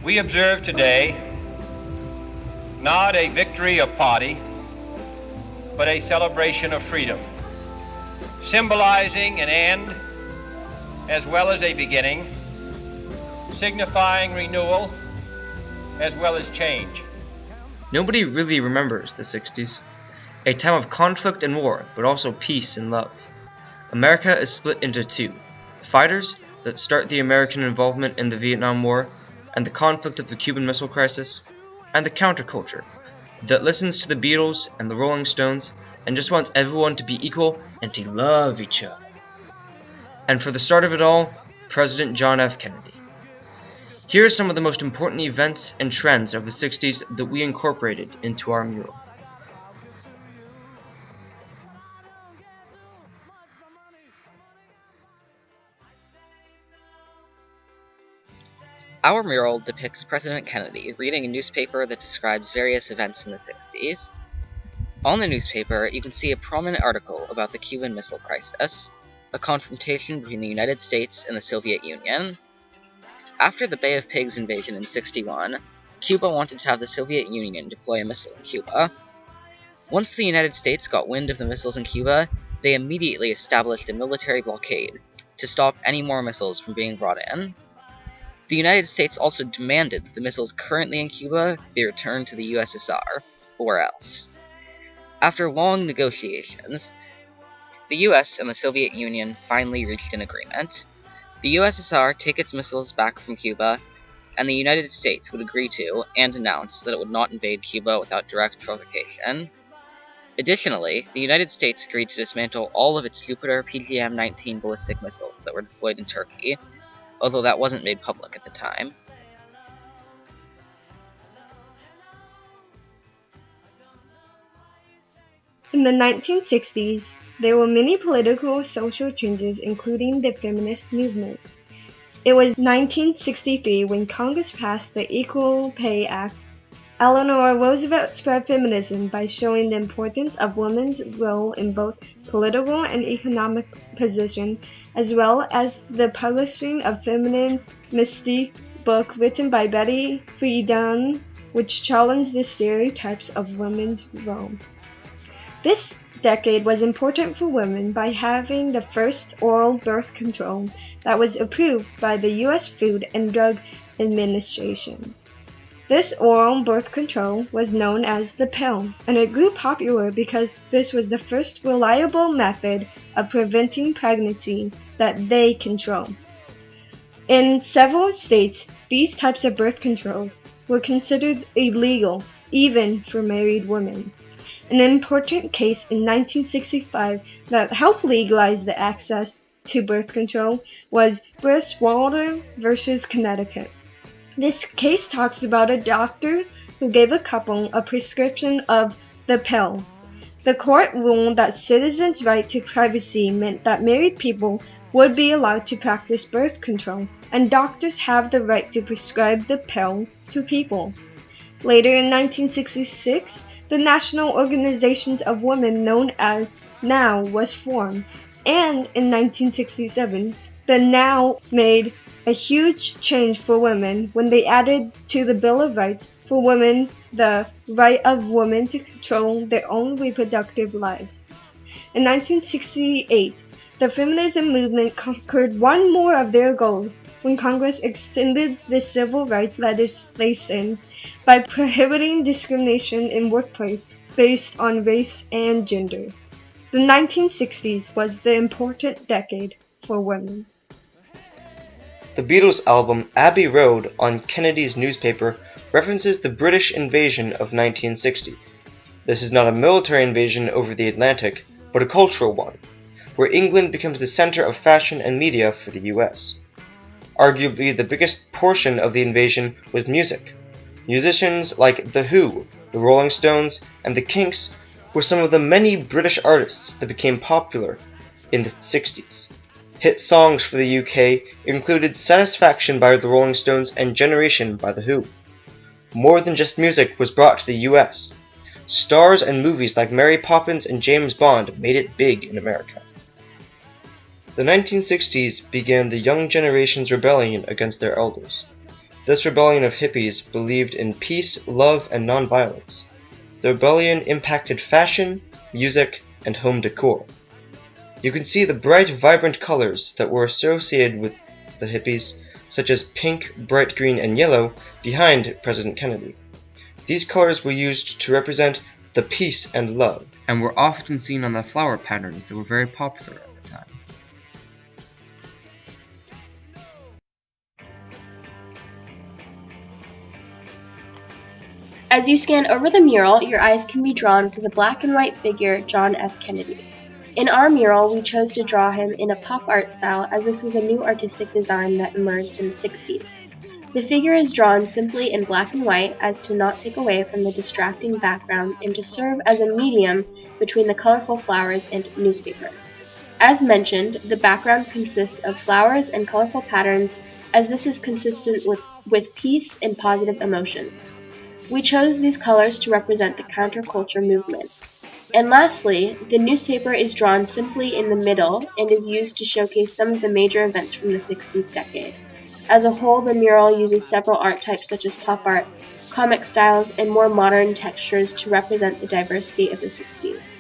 We observe today not a victory of party, but a celebration of freedom, symbolizing an end as well as a beginning, signifying renewal as well as change. Nobody really remembers the 60s, a time of conflict and war, but also peace and love. America is split into two: the fighters that start the American involvement in the Vietnam War and the conflict of the Cuban Missile Crisis, and the counterculture that listens to the Beatles and the Rolling Stones and just wants everyone to be equal and to love each other. And for the start of it all, President John F. Kennedy. Here are some of the most important events and trends of the 60s that we incorporated into our mural. Our mural depicts President Kennedy reading a newspaper that describes various events in the 60s. On the newspaper, you can see a prominent article about the Cuban Missile Crisis, a confrontation between the United States and the Soviet Union. After the Bay of Pigs invasion in '61, Cuba wanted to have the Soviet Union deploy a missile in Cuba. Once the United States got wind of the missiles in Cuba, they immediately established a military blockade to stop any more missiles from being brought in. The United States also demanded that the missiles currently in Cuba be returned to the USSR, or else. After long negotiations, the US and the Soviet Union finally reached an agreement. The USSR take its missiles back from Cuba, and the United States would agree to and announce that it would not invade Cuba without direct provocation. Additionally, the United States agreed to dismantle all of its Jupiter PGM-19 ballistic missiles that were deployed in Turkey, although that wasn't made public at the time. In the 1960s, there were many political and social changes, including the feminist movement. It was 1963 when Congress passed the Equal Pay Act. Eleanor Roosevelt spread feminism by showing the importance of women's role in both political and economic position, as well as the publishing of Feminine Mystique book written by Betty Friedan, which challenged the stereotypes of women's role. This decade was important for women by having the first oral birth control that was approved by the U.S. Food and Drug Administration. This oral birth control was known as the pill, and it grew popular because this was the first reliable method of preventing pregnancy that they control. In several states, these types of birth controls were considered illegal, even for married women. An important case in 1965 that helped legalize the access to birth control was Briswater versus Connecticut. This case talks about a doctor who gave a couple a prescription of the pill. The court ruled that citizens' right to privacy meant that married people would be allowed to practice birth control, and doctors have the right to prescribe the pill to people. Later in 1966, the National Organization of Women, known as NOW, was formed, and in 1967, the NOW made a huge change for women when they added to the Bill of Rights for women the right of women to control their own reproductive lives. In 1968, the feminism movement conquered one more of their goals when Congress extended the civil rights legislation by prohibiting discrimination in workplace based on race and gender. The 1960s was the important decade for women. The Beatles' album Abbey Road on Kennedy's newspaper references the British invasion of 1960. This is not a military invasion over the Atlantic, but a cultural one, where England becomes the center of fashion and media for the US. Arguably the biggest portion of the invasion was music. Musicians like The Who, the Rolling Stones, and the Kinks were some of the many British artists that became popular in the 60s. Hit songs for the UK included Satisfaction by the Rolling Stones and Generation by The Who. More than just music was brought to the US. Stars and movies like Mary Poppins and James Bond made it big in America. The 1960s began the young generation's rebellion against their elders. This rebellion of hippies believed in peace, love, and nonviolence. The rebellion impacted fashion, music, and home decor. You can see the bright, vibrant colors that were associated with the hippies, such as pink, bright green, and yellow, behind President Kennedy. These colors were used to represent the peace and love, and were often seen on the flower patterns that were very popular at the time. As you scan over the mural, your eyes can be drawn to the black and white figure John F. Kennedy. In our mural, we chose to draw him in a pop art style as this was a new artistic design that emerged in the 60s. The figure is drawn simply in black and white as to not take away from the distracting background and to serve as a medium between the colorful flowers and newspaper. As mentioned, the background consists of flowers and colorful patterns as this is consistent with peace and positive emotions. We chose these colors to represent the counterculture movement. And lastly, the newspaper is drawn simply in the middle and is used to showcase some of the major events from the 60s decade. As a whole, the mural uses several art types such as pop art, comic styles, and more modern textures to represent the diversity of the 60s.